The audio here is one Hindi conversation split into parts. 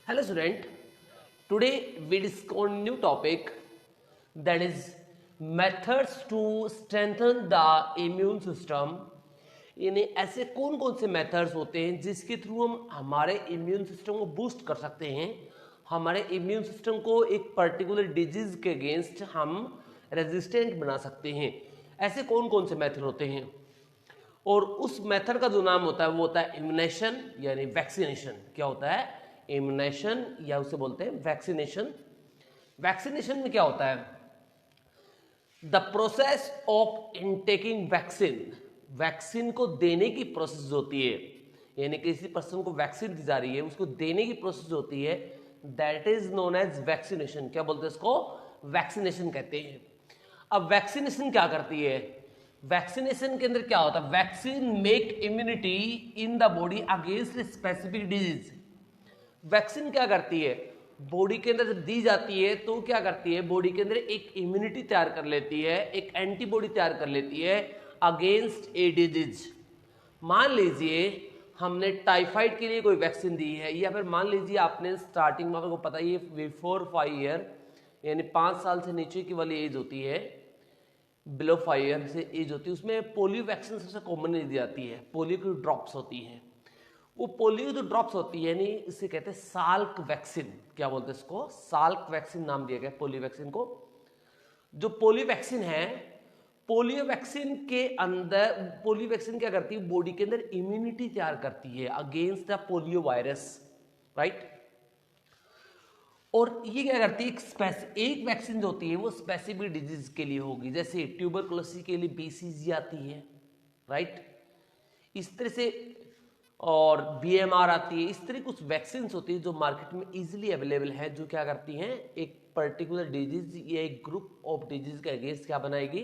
Hello student, today we discuss new topic that is methods to strengthen the immune system. यानी ऐसे कौन कौन से मेथड्स होते हैं जिसके थ्रू हम हमारे इम्यून सिस्टम को बूस्ट कर सकते हैं, हमारे इम्यून सिस्टम को एक पर्टिकुलर डिजीज के अगेंस्ट हम रेजिस्टेंट बना सकते हैं। ऐसे कौन कौन से मेथड होते हैं और उस मेथड का जो नाम होता है वो होता है इम्यूनेशन यानी वैक्सीनेशन। क्या होता है? इम्यूनेशन या उसे बोलते हैं वैक्सीनेशन। वैक्सीनेशन में क्या होता है? The process of intaking vaccine, vaccine को देने की प्रोसेस होती है, यानी किसी पर्सन को वैक्सीन दी जा रही है उसको देने की प्रोसेस होती है, that is known as vaccination. क्या बोलते हैं इसको? वैक्सीनेशन कहते हैं। अब वैक्सीनेशन क्या करती है? वैक्सीनेशन के अंदर क्या होता है? Vaccine make immunity in the body against specific disease. Vaccine क्या करती है? बॉडी के अंदर जब दी जाती है तो क्या करती है? बॉडी के अंदर एक इम्यूनिटी तैयार कर लेती है, एक एंटीबॉडी तैयार कर लेती है अगेंस्ट ए डिजीज। मान लीजिए हमने टाइफाइड के लिए कोई वैक्सीन दी है, या फिर मान लीजिए आपने स्टार्टिंग में, आपको पता ही है बिफोर 5 ईयर यानी 5 साल से नीचे की वाली एज होती है, बिलो 5 ईयर से एज होती है, उसमें पोलियो वैक्सीन सबसे कॉमनली दी जाती है। पोलियो की ड्रॉप्स होती हैं, वो पोलियो जो ड्रॉप्स होती है यानी इसे कहते हैं साल्क वैक्सीन। क्या बोलते हैं इसको? साल्क वैक्सीन नाम दिया गया पोलियो वैक्सीन को। जो पोलियो वैक्सीन है, पोलियो वैक्सीन के अंदर, पोलियो वैक्सीन क्या करती है? बॉडी के अंदर इम्यूनिटी तैयार करती है against the polio virus, right. और ये क्या करती है? एक वैक्सीन जो होती है वो स्पेसिफिक डिजीज के लिए होगी, जैसे ट्यूबरकुलोसिस के लिए बीसीजी आती है, राइट, इस तरह से, और बीएमआर आती है। इस तरह कुछ वैक्सीन होती है जो मार्केट में इजीली अवेलेबल है, जो क्या करती हैं? एक पर्टिकुलर डिजीज या एक ग्रुप ऑफ डिजीज के अगेंस्ट क्या बनाएगी?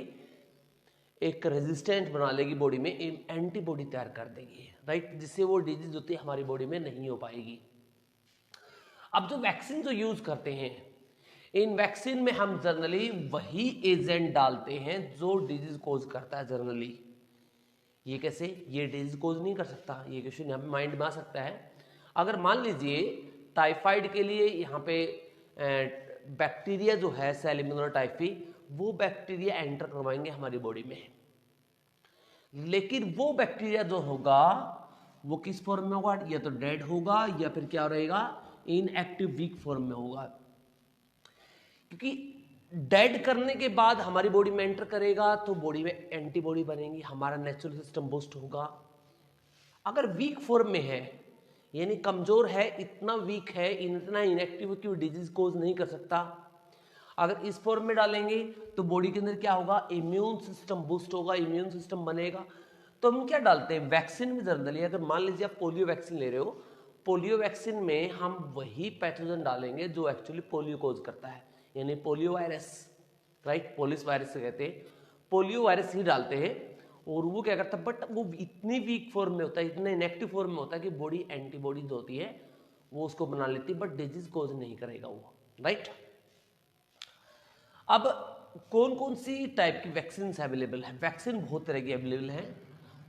एक रेजिस्टेंट बना लेगी, बॉडी में एंटीबॉडी तैयार कर देगी, राइट, जिससे वो डिजीज होती है हमारी बॉडी में नहीं हो पाएगी। अब जो वैक्सीन जो यूज करते हैं, इन वैक्सीन में हम जनरली वही एजेंट डालते हैं जो डिजीज कोज करता है जनरली। ये कैसे? ये डिजीज कोज नहीं कर सकता, ये क्वेश्चन यहाँ पे माइंड में आ सकता है। अगर मान लीजिए टाइफाइड के लिए यहाँ पे बैक्टीरिया जो है सैल्मोनेला टाइफी, वो बैक्टीरिया एंटर करवाएंगे हमारी बॉडी में, लेकिन वो बैक्टीरिया जो होगा वो किस फॉर्म में होगा? या तो डेड होगा या फिर क्या रहेगा? इनएक्टिव वीक फॉर्म में होगा, क्योंकि डेड करने के बाद हमारी बॉडी में एंटर करेगा तो बॉडी में एंटीबॉडी बनेगी, हमारा नेचुरल सिस्टम बूस्ट होगा। अगर वीक फॉर्म में है यानी कमजोर है, इतना वीक है, इतना इनएक्टिव कि वो डिजीज कोज नहीं कर सकता, अगर इस फॉर्म में डालेंगे तो बॉडी के अंदर क्या होगा? इम्यून सिस्टम बूस्ट होगा, इम्यून सिस्टम बनेगा। तो हम क्या डालते हैं वैक्सीन में जनरली? अगर मान लीजिए आप पोलियो वैक्सीन ले रहे हो, पोलियो वैक्सीन में हम वही पैथोजन डालेंगे जो एक्चुअली पोलियो कोज करता है, यानी polio virus, right, police virus से कहते हैं, पोलियो वायरस ही डालते हैं। और वो क्या करता है? बट वो इतनी वीक फॉर्म में होता है, इतना इनएक्टिव फॉर्म में होता है कि बॉडी एंटीबॉडी जो होती है वो उसको बना लेती है, बट डिजीज कोज नहीं करेगा वो, राइट। अब कौन कौन सी टाइप की वैक्सीन अवेलेबल है? वैक्सीन बहुत तरह की अवेलेबल है।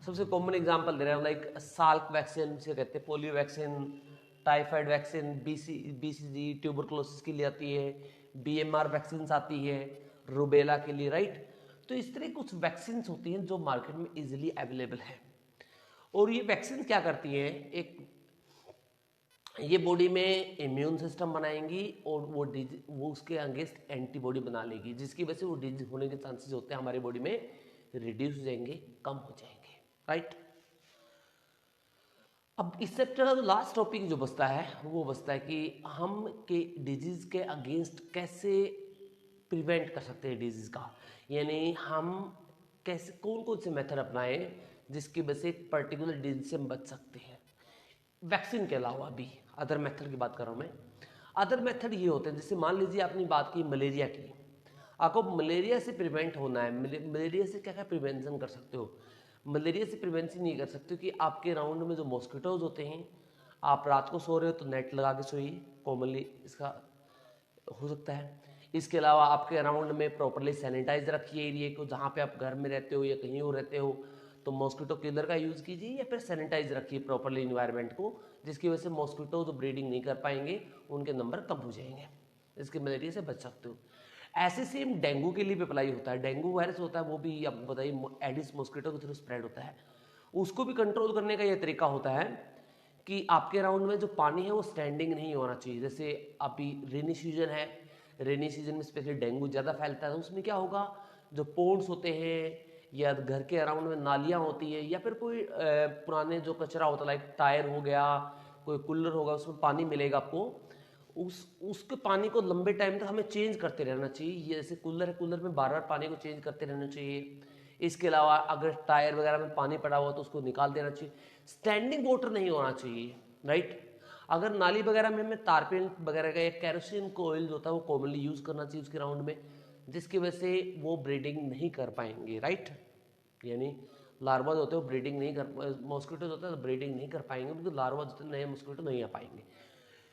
सबसे कॉमन एग्जांपल दे रहा हूँ, लाइक साल्क वैक्सीन से कहते हैं, polio vaccine, typhoid vaccine, BCG tuberculosis के लिए आती है, बीएमआर वैक्सीन आती है रूबेला के लिए, राइट। तो इस तरह कुछ वैक्सीन होती हैं जो मार्केट में इजीली अवेलेबल है। और ये वैक्सीन क्या करती है? एक ये बॉडी में इम्यून सिस्टम बनाएंगी और वो उसके अगेंस्ट एंटीबॉडी बना लेगी, जिसकी वजह से वो डिजीज होने के चांसेस होते हैं हमारी बॉडी में रिड्यूस हो जाएंगे, कम हो जाएंगे, राइट। अब इस चैप्टर का जो लास्ट टॉपिक जो बचता है वो बचता है कि हम के डिजीज के अगेंस्ट कैसे प्रिवेंट कर सकते हैं डिजीज का, यानी हम कैसे कौन कौन से मेथड अपनाएं जिसकी वजह से एक पर्टिकुलर डिजीज से हम बच सकते हैं। वैक्सीन के अलावा भी अदर मेथड की बात कर रहा हूँ मैं। अदर मेथड ये होते हैं, जैसे मान लीजिए आपने बात की मलेरिया की, आपको मलेरिया से प्रिवेंट होना है। मलेरिया से क्या क्या प्रिवेंशन कर सकते हो? मलेरिया से प्रिवेंशन ये कर सकते हो कि आपके राउंड में जो मॉस्किटोज होते हैं, आप रात को सो रहे हो तो नेट लगा के सोइए, कॉमनली इसका हो सकता है। इसके अलावा आपके अराउंड में प्रॉपरली सैनिटाइज रखिए एरिया को, जहाँ पे आप घर में रहते हो या कहीं और रहते हो, तो मॉस्किटो किलर का यूज़ कीजिए या फिर सैनिटाइज रखिए प्रॉपरली इन्वायरमेंट को, जिसकी वजह से मॉस्किटो जो ब्रीडिंग नहीं कर पाएंगे उनके नंबर कम हो जाएंगे, इसकी मलेरिया से बच सकते हो। ऐसे सेम डेंगू के लिए भी अप्लाई होता है। डेंगू वायरस होता है वो भी आप बताइए एडिस मॉस्किटो के थ्रू स्प्रेड होता है। उसको भी कंट्रोल करने का ये तरीका होता है कि आपके अराउंड में जो पानी है वो स्टैंडिंग नहीं होना चाहिए। जैसे अभी रेनी सीजन है, रेनी सीजन में स्पेशली डेंगू ज़्यादा फैलता है, तो उसमें क्या होगा, जो पोन्ड्स होते हैं या घर के अराउंड में नालियाँ होती हैं या फिर कोई पुराने जो कचरा होता है लाइक टायर हो गया, कोई कूलर होगा, उसमें पानी मिलेगा आपको, उसके पानी को लंबे टाइम तक हमें चेंज करते रहना चाहिए। ये जैसे कूलर है, कूलर में बार बार पानी को चेंज करते रहना चाहिए। इसके अलावा अगर टायर वगैरह में पानी पड़ा हुआ तो उसको निकाल देना चाहिए। स्टैंडिंग वाटर नहीं होना चाहिए, राइट। अगर नाली वगैरह में हमें तारपीन वगैरह का या कैरोसिन कोयल जो होता है वो कॉमनली यूज़ करना चाहिए उसके राउंड में, जिसकी वजह से वो ब्रीडिंग नहीं कर पाएंगे, राइट। यानी लार्वा जो होते हैं वो ब्रीडिंग नहीं कर, मॉस्किटो होता है तो ब्रीडिंग नहीं कर पाएंगे क्योंकि लार्वा जो नए मॉस्किटो नहीं आ पाएंगे।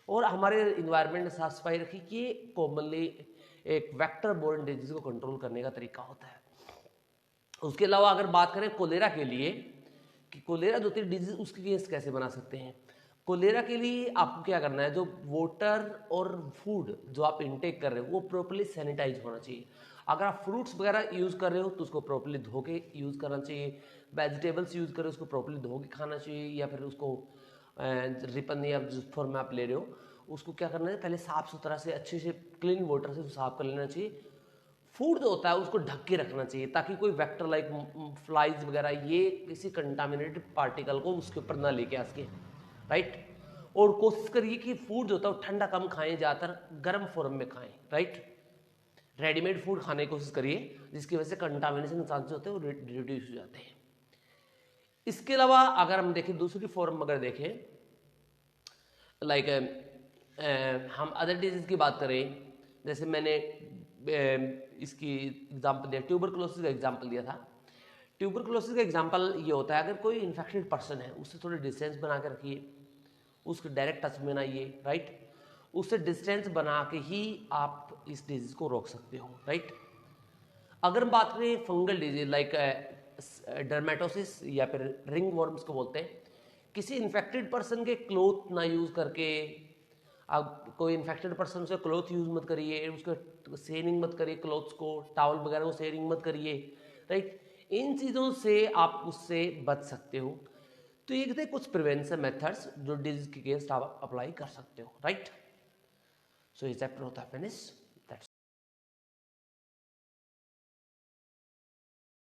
और हमारे इन्वायरमेंट में साफ सफाई रखी कि ये कॉमनली एक वेक्टर बोर्न डिजीज को कंट्रोल करने का तरीका होता है। उसके अलावा अगर बात करें कोलेरा के लिए कि कोलेरा जो होती है डिजीज उसकी केस कैसे बना सकते हैं, कोलेरा के लिए आपको क्या करना है, जो वाटर और फूड जो आप इनटेक कर रहे हो वो प्रॉपर्ली सैनिटाइज होना चाहिए। अगर आप फ्रूट्स वगैरह यूज़ कर रहे हो तो उसको प्रॉपर्ली धो के यूज़ करना चाहिए। वेजिटेबल्स यूज़ कर रहे हो उसको प्रॉपर्ली धो के खाना चाहिए, या फिर उसको रिपन या जिस फॉर्म में आप ले रहे हो उसको क्या करना है, पहले साफ़ सुथरा से अच्छे से क्लीन वाटर से साफ कर लेना चाहिए। फूड जो होता है उसको ढक के रखना चाहिए ताकि कोई वेक्टर लाइक फ्लाइज वगैरह ये किसी कंटामिनेटेड पार्टिकल को उसके ऊपर ना लेके आ सके, राइट। और कोशिश करिए कि फूड जो होता है वो ठंडा कम खाएं, ज़्यादातर गर्म फॉर्म में खाएं, राइट। रेडीमेड फूड खाने की कोशिश करिए जिसकी वजह से कंटामिनेशन चांसेस होते हैं वो रिड्यूस हो जाते हैं। इसके अलावा अगर हम देखें दूसरी फॉर्म अगर देखें लाइक हम अदर डिजीज की बात करें, जैसे मैंने इसकी एग्जांपल दिया, ट्यूबरकुलोसिस का एग्जांपल दिया था। ट्यूबरकुलोसिस का एग्जांपल ये होता है अगर कोई इन्फेक्टेड पर्सन है उससे थोड़ी डिस्टेंस बना के रखिए, उसके डायरेक्ट टच में ना आइए, राइट। उससे डिस्टेंस बना के ही आप इस डिजीज को रोक सकते हो, राइट। अगर हम बात करें फंगल डिजीज लाइक डर्मेटोसिस या फिर रिंग वर्म्स को बोलते हैं, किसी इन्फेक्टेड पर्सन के क्लोथ ना यूज़ करके, आप कोई इन्फेक्टेड पर्सन से क्लोथ यूज़ मत करिए, उसको शेयरिंग मत करिए, क्लोथ्स को टॉवल वगैरह को शेयरिंग मत करिए, राइट। इन चीज़ों से आप उससे बच सकते हो। तो ये थे कुछ प्रिवेंशन मेथड्स जो डिजीज के केस आप अप्लाई कर सकते हो, राइट। सो ये चैप्टर होता है फिनिश।